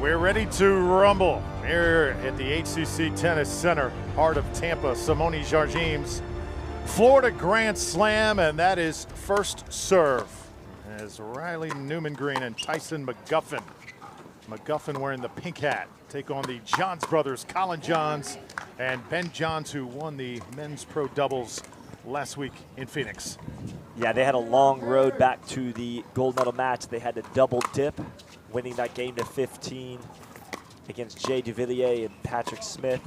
We're ready to rumble here at the HCC Tennis Center, heart of Tampa, Simone Jardine's Florida Grand Slam, and that is first serve as Riley Newman Green and Tyson McGuffin. McGuffin wearing the pink hat, take on the Johns brothers, Colin Johns and Ben Johns, who won the men's pro doubles last week in Phoenix. Yeah, they had a long road back to the gold medal match. They had to double dip, winning that game to 15 against Jay Duvillier and Patrick Smith.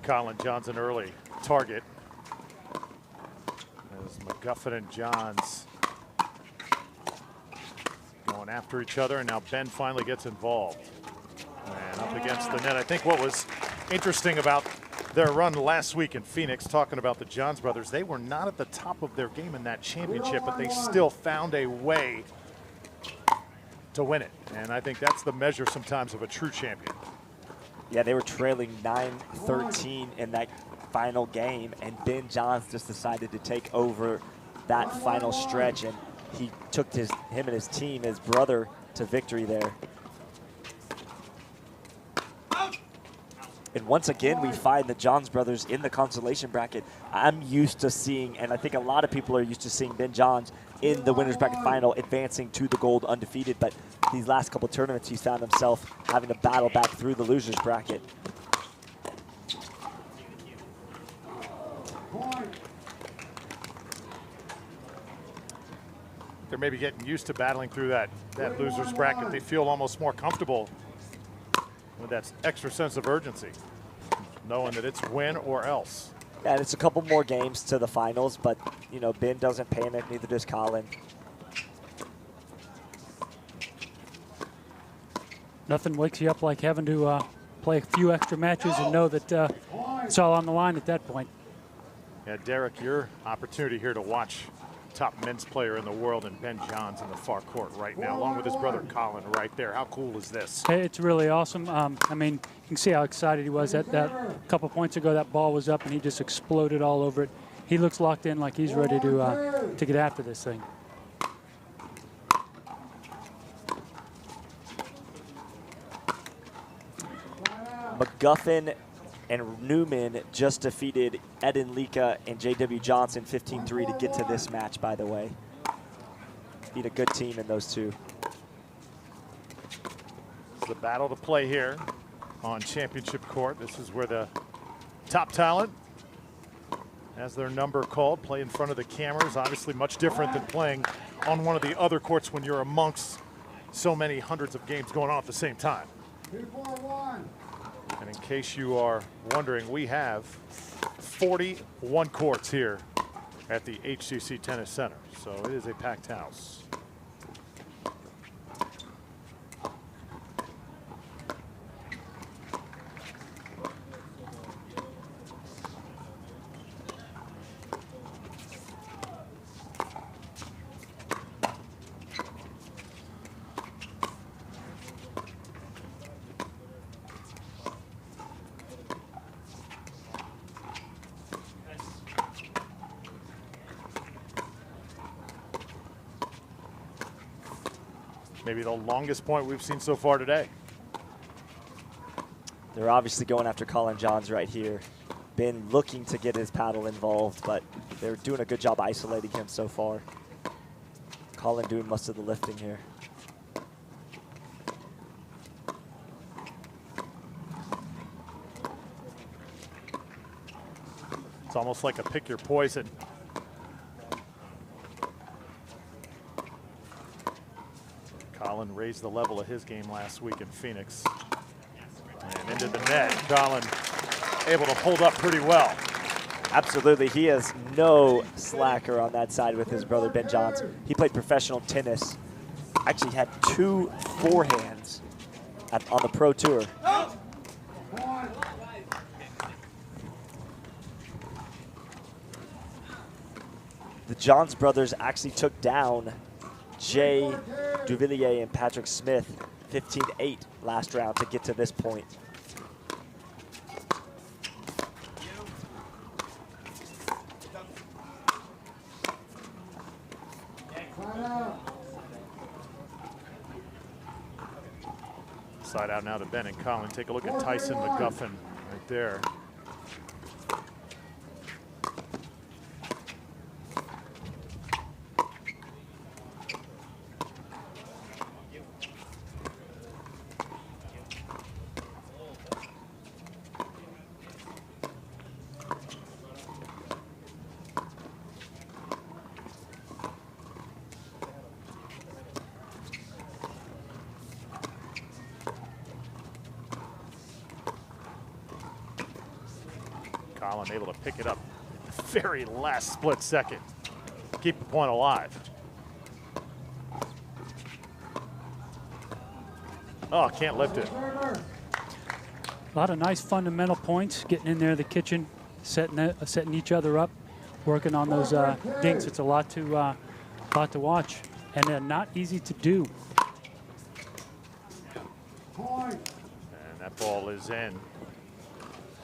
Colin Johns an early target as McGuffin and Johns going after each other, and now Ben finally gets involved and up against the net. I think what was interesting about their run last week in Phoenix, talking about the Johns brothers, they were not at the top of their game in that championship, but they still found a way to win it, and I think that's the measure sometimes of a true champion. Yeah, they were trailing 9-13 in that final game, and Ben Johns just decided to take over that final stretch, and he took him and his team, his brother, to victory there. And once again, we find the Johns brothers in the consolation bracket. I'm used to seeing, and I think a lot of people are used to seeing Ben Johns in the winner's bracket final advancing to the gold undefeated, but these last couple tournaments he's found himself having to battle back through the loser's bracket. They're maybe getting used to battling through that loser's bracket. They feel almost more comfortable with that extra sense of urgency, knowing that it's win or else. And it's a couple more games to the finals, but you know, Ben doesn't panic, neither does Colin. Nothing wakes you up like having to play a few extra matches and know that it's all on the line at that point. Yeah, Derek, your opportunity here to watch top men's player in the world and Ben Johns in the far court right now, along with his brother Colin right there. How cool is this? It's really awesome. I mean, you can see how excited he was. That couple points ago, that ball was up and he just exploded all over it. He looks locked in, like he's ready to get after this thing. McGuffin and Newman just defeated Eden Lika and J.W. Johnson 15-3 to get to this match, by the way. Beat a good team in those two. It's the battle to play here on championship court. This is where the top talent has their number called, play in front of the cameras. Obviously much different than playing on one of the other courts when you're amongst so many hundreds of games going on at the same time. 2-4-1. And in case you are wondering, we have 41 courts here at the HCC Tennis Center, so it is a packed house. Maybe the longest point we've seen so far today. They're obviously going after Colin Johns right here. Ben looking to get his paddle involved, but they're doing a good job isolating him so far. Colin doing most of the lifting here. It's almost like a pick your poison. Colin raised the level of his game last week in Phoenix. And into the net, Colin able to hold up pretty well. Absolutely, he has no slacker on that side with his brother Ben Johns. He played professional tennis, actually had 2 forehands on the pro tour. the Johns brothers actually took down Jay Duvillier and Patrick Smith 15-8 last round to get to this point. Side out now to Ben and Colin. Take a look at Tyson McGuffin right there. Colin able to pick it up very last split second. Keep the point alive. Oh, can't lift it. A lot of nice fundamental points, getting in there, the kitchen, setting each other up, working on those dinks. It's a lot to watch, and they're not easy to do. And that ball is in.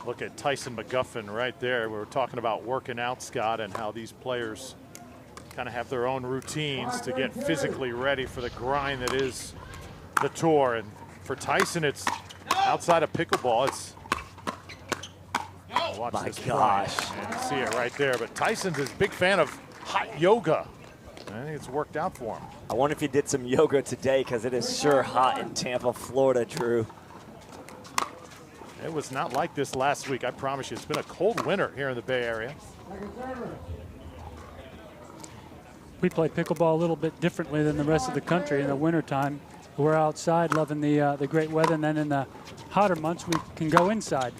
Look at Tyson McGuffin right there. We were talking about working out, Scott, and how these players kind of have their own routines to get physically ready for the grind that is the tour. And for Tyson, it's outside of pickleball. It's watch My this gosh. play. And you see it right there. But Tyson's a big fan of hot yoga. I think it's worked out for him. I wonder if he did some yoga today, because it is sure hot in Tampa, Florida, Drew. It was not like this last week, I promise you. It's been a cold winter here in the Bay Area. We play pickleball a little bit differently than the rest of the country in the wintertime. We're outside loving the great weather, and then in the hotter months we can go inside.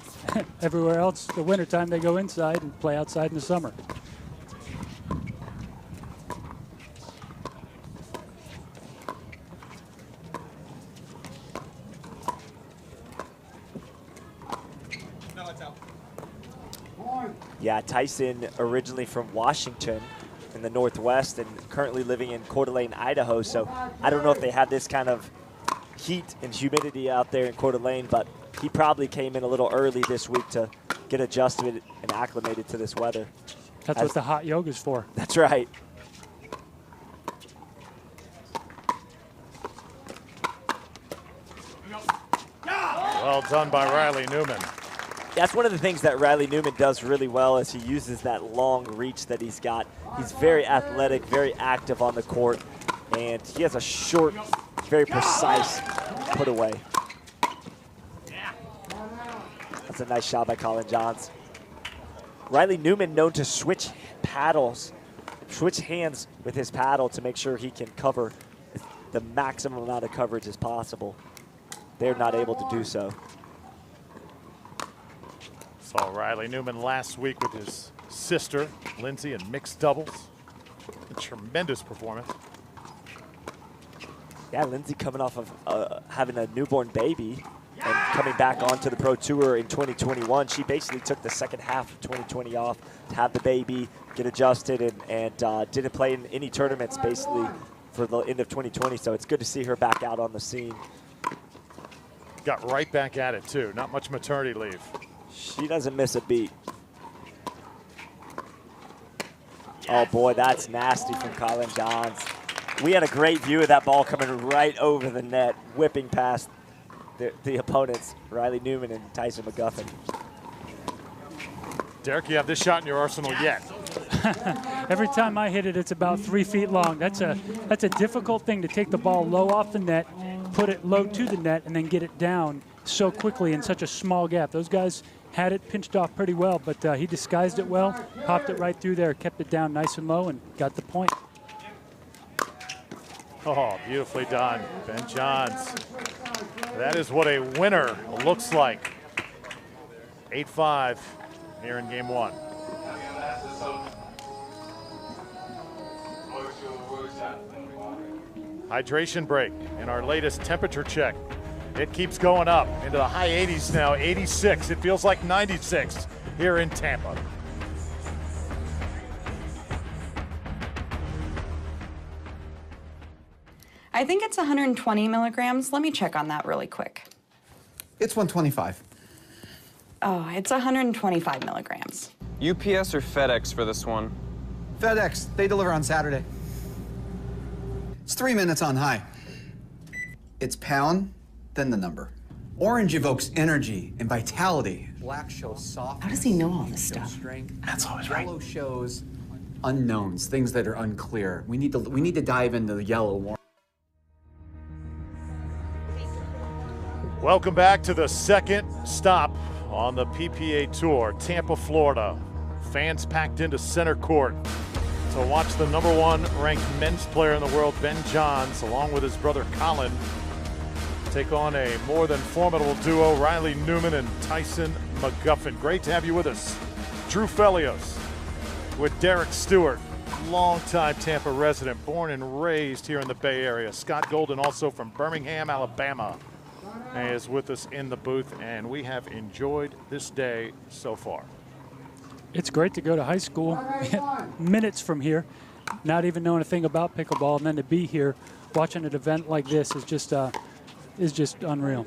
Everywhere else, the wintertime, they go inside and play outside in the summer. Yeah, Tyson originally from Washington in the Northwest and currently living in Coeur d'Alene, Idaho. So I don't know if they have this kind of heat and humidity out there in Coeur d'Alene, but he probably came in a little early this week to get adjusted and acclimated to this weather. That's what the hot yoga's for. That's right. Well done by Riley Newman. That's one of the things that Riley Newman does really well, is he uses that long reach that he's got. He's very athletic, very active on the court, and he has a short, very precise put away. That's a nice shot by Colin Johns. Riley Newman known to switch paddles, switch hands with his paddle to make sure he can cover the maximum amount of coverage as possible. They're not able to do so. Saw Riley Newman last week with his sister, Lindsay, in mixed doubles. A tremendous performance. Yeah, Lindsay coming off of having a newborn baby and coming back onto the Pro Tour in 2021. She basically took the second half of 2020 off to have the baby, get adjusted, and didn't play in any tournaments basically for the end of 2020. So it's good to see her back out on the scene. Got right back at it, too. Not much maternity leave. She doesn't miss a beat. Oh boy, that's nasty from Colin Johns. We had a great view of that ball coming right over the net, whipping past the opponents, Riley Newman and Tyson McGuffin. Derek, you have this shot in your arsenal yet. Every time I hit it, it's about 3 feet long. That's a difficult thing, to take the ball low off the net, put it low to the net, and then get it down so quickly in such a small gap. Those guys had it pinched off pretty well, but he disguised it well, popped it right through there, kept it down nice and low, and got the point. Oh, beautifully done, Ben Johns. That is what a winner looks like. 8-5 here in game one. Hydration break in our latest temperature check. It keeps going up into the high 80s now, 86. It feels like 96 here in Tampa. I think it's 120 milligrams. Let me check on that really quick. It's 125. Oh, it's 125 milligrams. UPS or FedEx for this one? FedEx, they deliver on Saturday. It's 3 minutes on high. It's pound, then the number. Orange evokes energy and vitality. Black shows soft. How does he know all this stuff? Strength. That's always right. Yellow shows unknowns, things that are unclear. We need to dive into the yellow more. Welcome back to the second stop on the PPA Tour, Tampa, Florida. Fans packed into center court to watch the #1 ranked men's player in the world, Ben Johns, along with his brother Colin, take on a more than formidable duo, Riley Newman and Tyson McGuffin. Great to have you with us. Drew Felios with Derek Stewart, longtime Tampa resident, born and raised here in the Bay Area. Scott Golden, also from Birmingham, Alabama, is with us in the booth, and we have enjoyed this day so far. It's great to go to high school minutes from here, not even knowing a thing about pickleball, and then to be here watching an event like this is just unreal.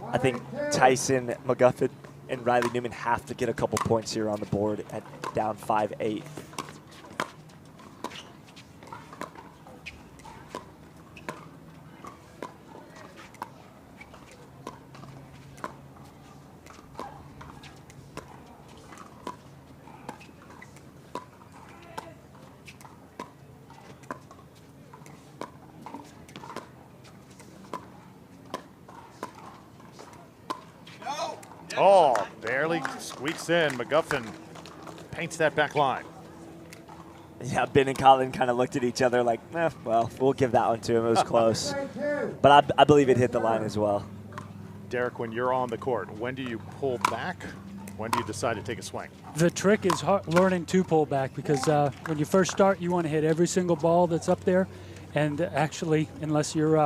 I think Tyson McGuffin and Riley Newman have to get a couple points here on the board at down 5-8. Oh, barely squeaks in. McGuffin paints that back line. Yeah, Ben and Colin kind of looked at each other like, well, we'll give that one to him. It was close. But I believe it hit the line as well. Derek, when you're on the court, when do you pull back? When do you decide to take a swing? The trick is learning to pull back, because when you first start, you want to hit every single ball that's up there. And actually, unless you're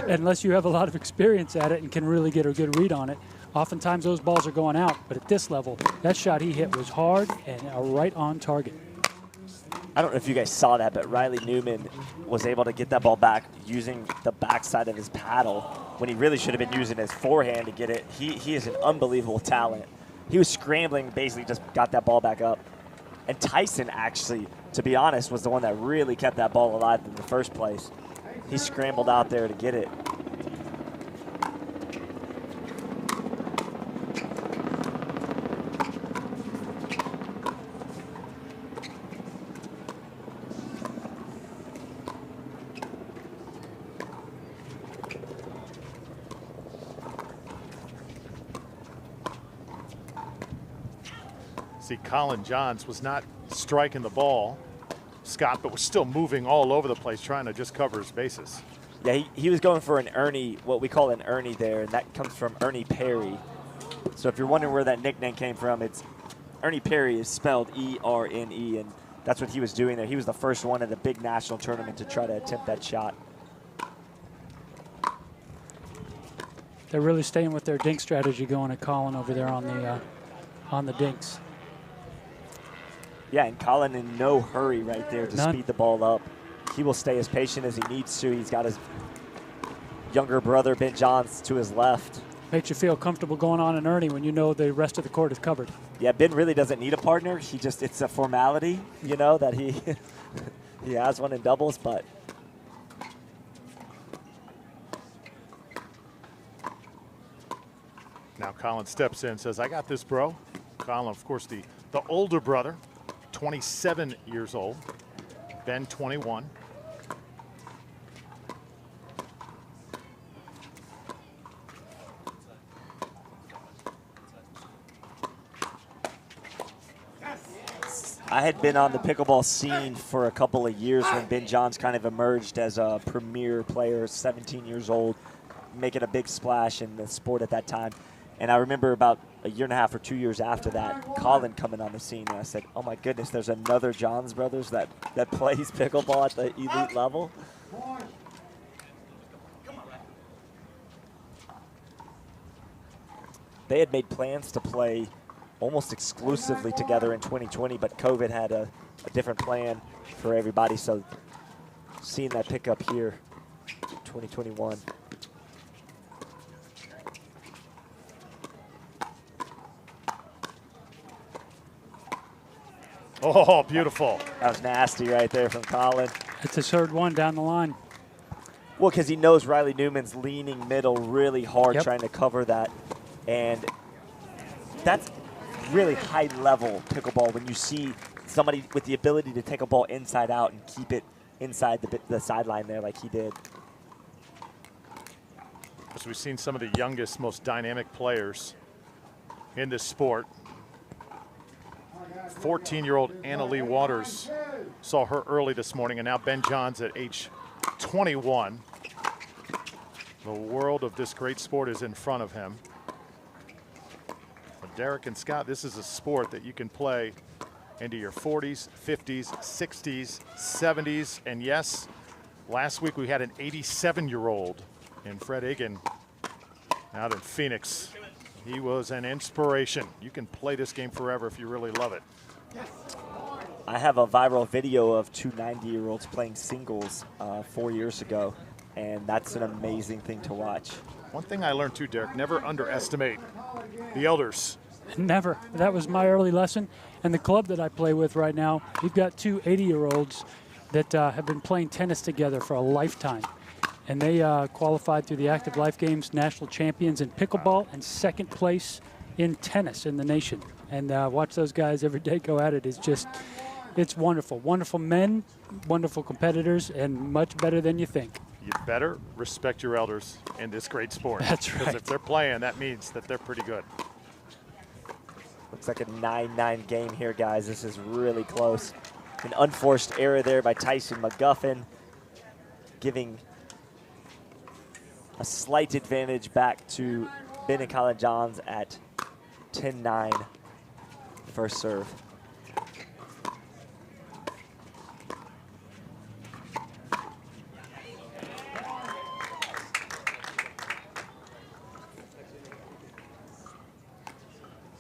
unless you have a lot of experience at it and can really get a good read on it, oftentimes those balls are going out. But at this level, that shot he hit was hard and right on target. I don't know if you guys saw that, but Riley Newman was able to get that ball back using the backside of his paddle when he really should have been using his forehand to get it. He is an unbelievable talent. He was scrambling, basically just got that ball back up. And Tyson actually, to be honest, was the one that really kept that ball alive in the first place. He scrambled out there to get it. See, Colin Johns was not striking the ball, Scott, but was still moving all over the place, trying to just cover his bases. Yeah, he was going for an Ernie, what we call an Ernie there, and that comes from Ernie Perry. So if you're wondering where that nickname came from, it's Ernie Perry is spelled E-R-N-E, and that's what he was doing there. He was the first one at a big national tournament to try to attempt that shot. They're really staying with their dink strategy going at Colin over there on the dinks. Yeah, and Colin in no hurry right there to None. speed the ball up. He will stay as patient as he needs to. He's got his younger brother, Ben Johns, to his left. Makes you feel comfortable going on an Ernie when you know the rest of the court is covered. Yeah, Ben really doesn't need a partner. It's a formality, you know, that he he has one in doubles, but Now Colin steps in, says, "I got this, bro." Colin, of course, the older brother, 27 years old. Ben, 21. I had been on the pickleball scene for a couple of years when Ben Johns kind of emerged as a premier player, 17 years old, making a big splash in the sport at that time. And I remember about a year and a half or 2 years after that, Colin coming on the scene, and I said, oh my goodness, there's another Johns brothers that plays pickleball at the elite level. They had made plans to play almost exclusively together in 2020, but COVID had a different plan for everybody. So seeing that pickup here, 2021. Oh, beautiful. That was nasty right there from Colin. It's his third one down the line. Well, because he knows Riley Newman's leaning middle really hard, Yep. trying to cover that. And that's really high-level pickleball when you see somebody with the ability to take a ball inside out and keep it inside the sideline there like he did. As we've seen some of the youngest, most dynamic players in this sport. 14-year-old Anna Leigh Waters saw her early this morning, and now Ben Johns at age 21. The world of this great sport is in front of him. But Derek and Scott, this is a sport that you can play into your 40s, 50s, 60s, 70s, and yes, last week we had an 87-year-old in Fred Egan out in Phoenix. He was an inspiration. You can play this game forever if you really love it. I have a viral video of two 90-year-olds playing singles 4 years ago, and that's an amazing thing to watch. One thing I learned too, Derek, never underestimate the elders. Never. That was my early lesson. And the club that I play with right now, we've got two 80-year-olds that have been playing tennis together for a lifetime. And they qualified through the Active Life Games, national champions in pickleball and second place in tennis in the nation. And watch those guys every day go at it. It's wonderful. Wonderful men, wonderful competitors, and much better than you think. You better respect your elders in this great sport. That's right. Because if they're playing, that means that they're pretty good. Looks like a 9-9 game here, guys. This is really close. An unforced error there by Tyson McGuffin, giving a slight advantage back to Ben and Colin Johns at 10-9 first serve.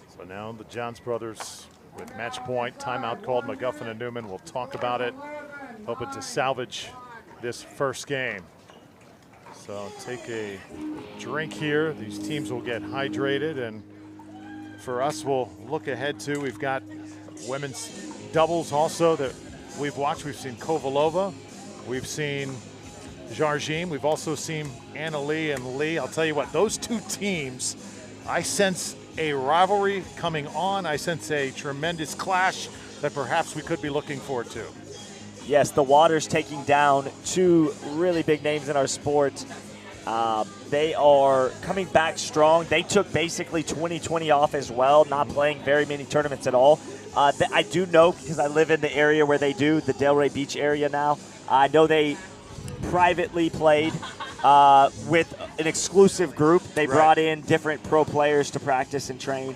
So now the Johns brothers with match point, timeout called. McGuffin and Newman will talk about it, hoping to salvage this first game. So take a drink here. These teams will get hydrated, and for us, we'll look ahead to, we've got women's doubles also that we've watched. We've seen Kovalova, we've seen Jardim, we've also seen Anna Leigh and Lee. I'll tell you what, those two teams, I sense a rivalry coming on. I sense a tremendous clash that perhaps we could be looking forward to. Yes, the Waters taking down two really big names in our sport. They are coming back strong. They took basically 2020 off as well, not playing very many tournaments at all. I do know, because I live in the area where they do, the Delray Beach area now. I know they privately played with an exclusive group. They brought in different pro players to practice and train.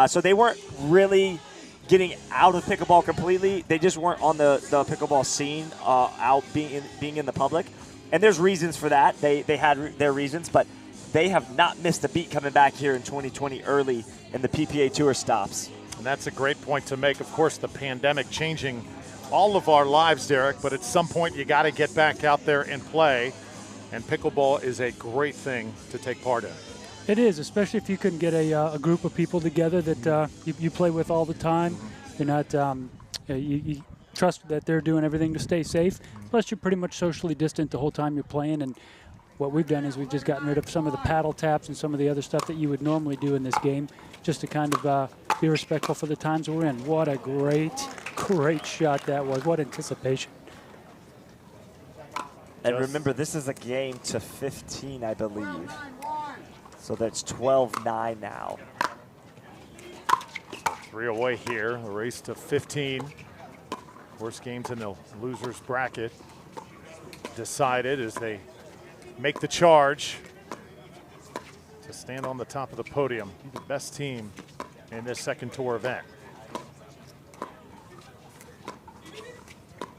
So they weren't really getting out of pickleball completely. They just weren't on the pickleball scene out being in the public. And there's reasons for that. They had their reasons, but they have not missed a beat coming back here in 2020 early in the PPA Tour stops. And that's a great point to make. Of course, the pandemic changing all of our lives, Derek, but at some point you got to get back out there and play. And pickleball is a great thing to take part in. It is, especially if you can get a group of people together that you play with all the time. You're not, you trust that they're doing everything to stay safe. Plus, you're pretty much socially distant the whole time you're playing. And what we've done is we've just gotten rid of some of the paddle taps and some of the other stuff that you would normally do in this game, just to kind of be respectful for the times we're in. What a great shot that was. What anticipation. And remember, this is a game to 15, I believe. So that's 12-9 now. 3 away here, a race to 15. Worst games in the losers bracket decided as they make the charge to stand on the top of the podium. The best team in this second tour event.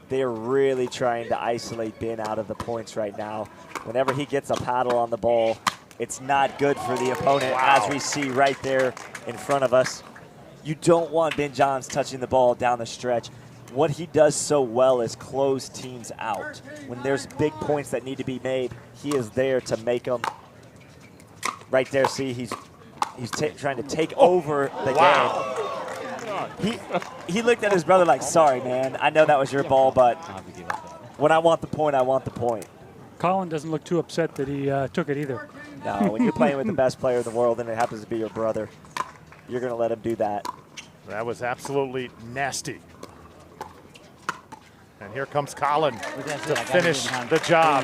They're really trying to isolate Ben out of the points right now. Whenever he gets a paddle on the ball, it's not good for the opponent, as we see right there in front of us. You don't want Ben Johns touching the ball down the stretch. What he does so well is close teams out. When there's big points that need to be made, he is there to make them. Right there, see, he's trying to take over the game. He looked at his brother like, sorry, man. I know that was your ball, but when I want the point, I want the point. Colin doesn't look too upset that he took it either. No, when you're playing with the best player in the world and it happens to be your brother, you're going to let him do that. That was absolutely nasty. And here comes Colin to finish the job.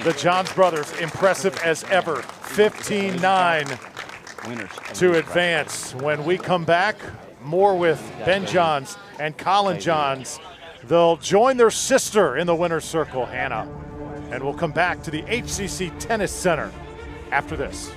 The Johns brothers, impressive as ever. 15-9 to advance. When we come back, more with Ben Johns and Colin Johns. They'll join their sister in the winner's circle, Hannah. And we'll come back to the HCC Tennis Center after this.